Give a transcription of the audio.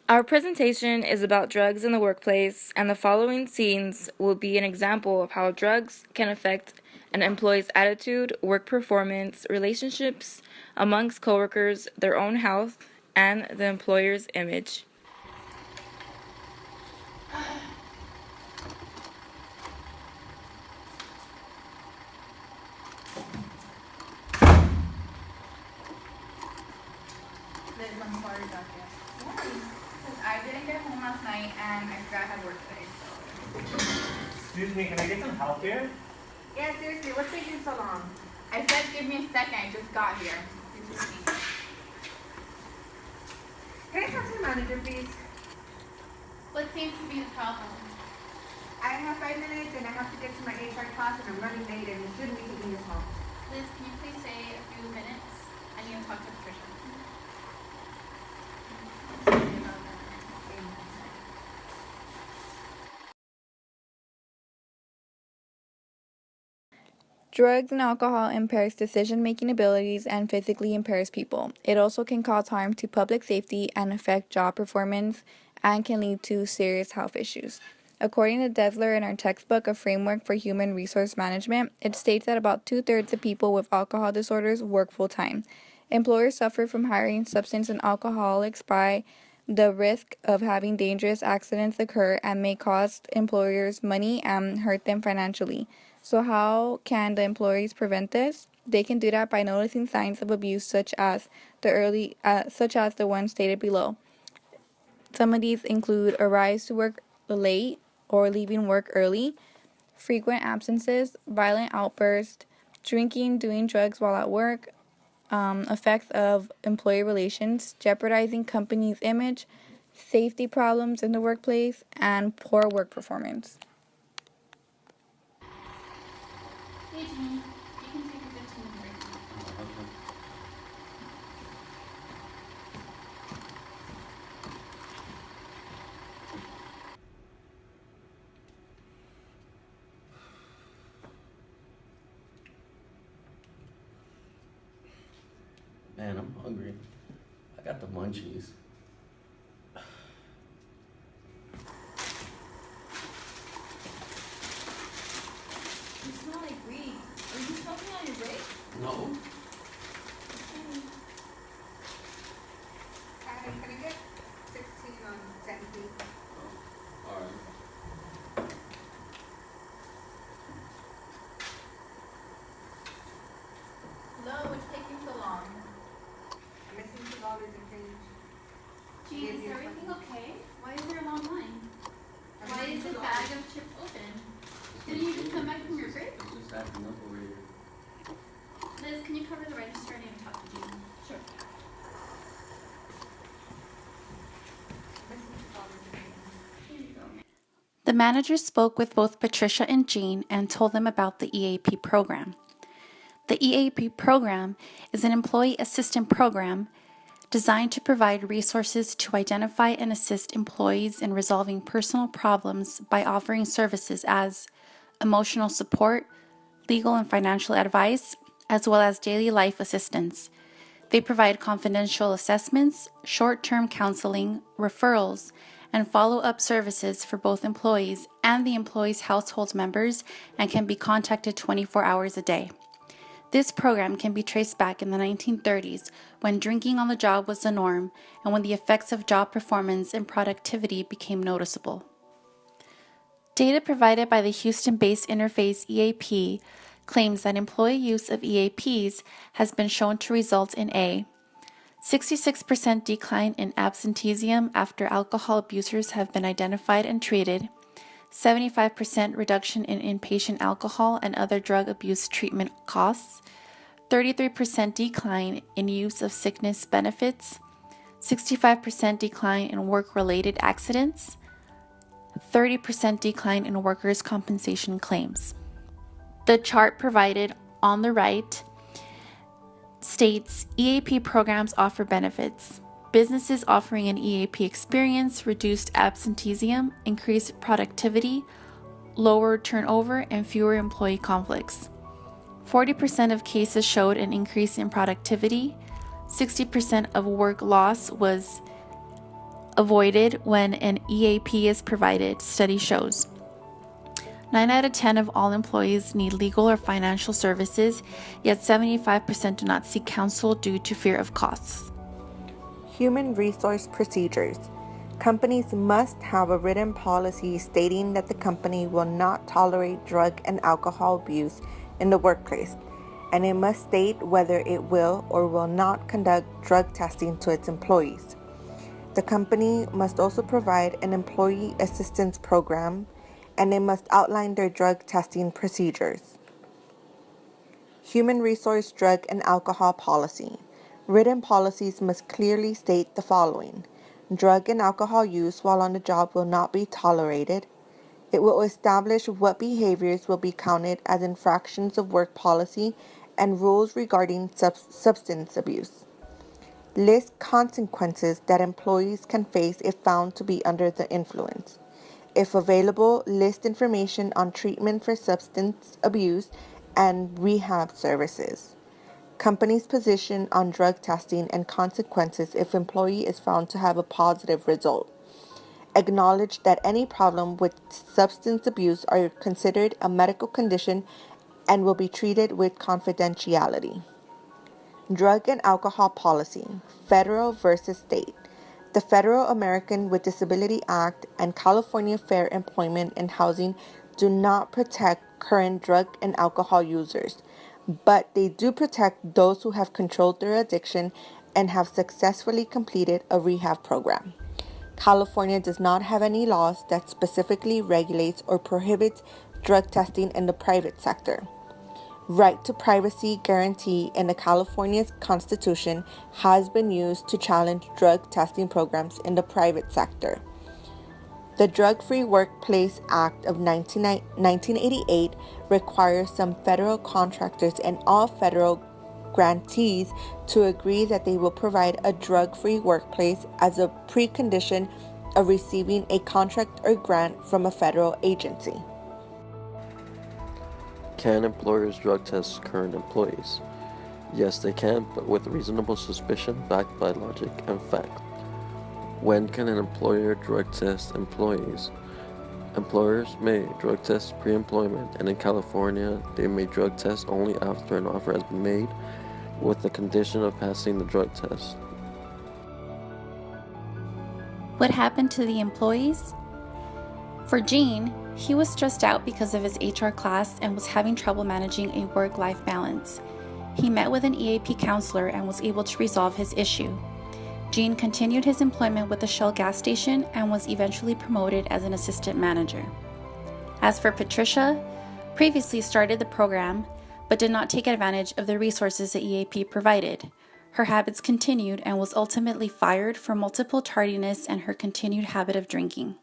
Our presentation is about drugs in the workplace, and the following scenes will be an example of how drugs can affect an employee's attitude, work performance, relationships amongst coworkers, their own health, and the employer's image. Liz, I'm sorry about that. Why? Because I didn't get home last night and I forgot I had work today, so. Excuse me, can I get some help here? Yeah, seriously, what's taking so long? I said give me a second, I just got here. Can I talk to the manager, please? What seems to be the problem? I have 5 minutes and I have to get to my HR class and I'm running late and it shouldn't be taking this long. Liz, can you please stay a few minutes? I need to talk to Patricia. Sorry about that. Drugs and alcohol impairs decision-making abilities and physically impairs people. It also can cause harm to public safety and affect job performance and can lead to serious health issues. According to Desler in our textbook, A Framework for Human Resource Management, it states that about 2/3 of people with alcohol disorders work full-time. Employers suffer from hiring substance and alcoholics by the risk of having dangerous accidents occur and may cost employers money and hurt them financially. So how can the employees prevent this? They can do that by noticing signs of abuse such as the ones stated below. Some of these include a rise to work late or leaving work early, frequent absences, violent outbursts, drinking, doing drugs while at work, effects of employee relations, jeopardizing company's image, safety problems in the workplace, and poor work performance. Hey, Jean, you can take a 15-minute break. Man, I'm hungry. I got the munchies. You smell like weed. Are you smoking on your break? No. Can I get 16 on 10, please? Alright. Hello, what's taking so long? I'm missing $2 in change. Jean, is everything okay? Why is there a long line? Why is the bag of chips open? Didn't you just come back from your break? I'm just acting up over here. Liz, can you cover the register? I need to talk to Jean. Sure. Missing $2 in change. Here you go. The manager spoke with both Patricia and Jean and told them about the EAP program. The EAP program is an employee assistance program designed to provide resources to identify and assist employees in resolving personal problems by offering services as emotional support, legal and financial advice, as well as daily life assistance. They provide confidential assessments, short-term counseling, referrals, and follow-up services for both employees and the employee's household members and can be contacted 24 hours a day. This program can be traced back in the 1930s when drinking on the job was the norm and when the effects of job performance and productivity became noticeable. Data provided by the Houston-based Interface EAP claims that employee use of EAPs has been shown to result in a 66% decline in absenteeism after alcohol abusers have been identified and treated, 75% reduction in inpatient alcohol and other drug abuse treatment costs, 33% decline in use of sickness benefits, 65% decline in work-related accidents, 30% decline in workers' compensation claims. The chart provided on the right states EAP programs offer benefits. Businesses offering an EAP experience reduced absenteeism, increased productivity, lower turnover, and fewer employee conflicts. 40% of cases showed an increase in productivity. 60% of work loss was avoided when an EAP is provided, study shows. 9 out of 10 of all employees need legal or financial services, yet 75% do not seek counsel due to fear of costs. Human resource procedures. Companies must have a written policy stating that the company will not tolerate drug and alcohol abuse in the workplace, and it must state whether it will or will not conduct drug testing to its employees. The company must also provide an employee assistance program, and they must outline their drug testing procedures. Human resource drug and alcohol policy. Written policies must clearly state the following. Drug and alcohol use while on the job will not be tolerated. It will establish what behaviors will be counted as infractions of work policy and rules regarding substance abuse. List consequences that employees can face if found to be under the influence. If available, list information on treatment for substance abuse and rehab services. Company's position on drug testing and consequences if employee is found to have a positive result. Acknowledge that any problem with substance abuse are considered a medical condition and will be treated with confidentiality. Drug and alcohol policy, federal versus state. The Federal American with Disability Act and California Fair Employment and Housing do not protect current drug and alcohol users, but they do protect those who have controlled their addiction and have successfully completed a rehab program. California does not have any laws that specifically regulates or prohibits drug testing in the private sector. Right to privacy guarantee in the California Constitution has been used to challenge drug testing programs in the private sector. The Drug-Free Workplace Act of 1988 requires some federal contractors and all federal grantees to agree that they will provide a drug-free workplace as a precondition of receiving a contract or grant from a federal agency. Can employers drug test current employees? Yes, they can, but with reasonable suspicion backed by logic and fact. When can an employer drug test employees? Employers may drug test pre-employment, and in California, they may drug test only after an offer has been made with the condition of passing the drug test. What happened to the employees? For Gene, he was stressed out because of his HR class and was having trouble managing a work-life balance. He met with an EAP counselor and was able to resolve his issue. Gene continued his employment with the Shell gas station and was eventually promoted as an assistant manager. As for Patricia, previously started the program, but did not take advantage of the resources the EAP provided. Her habits continued and was ultimately fired for multiple tardiness and her continued habit of drinking.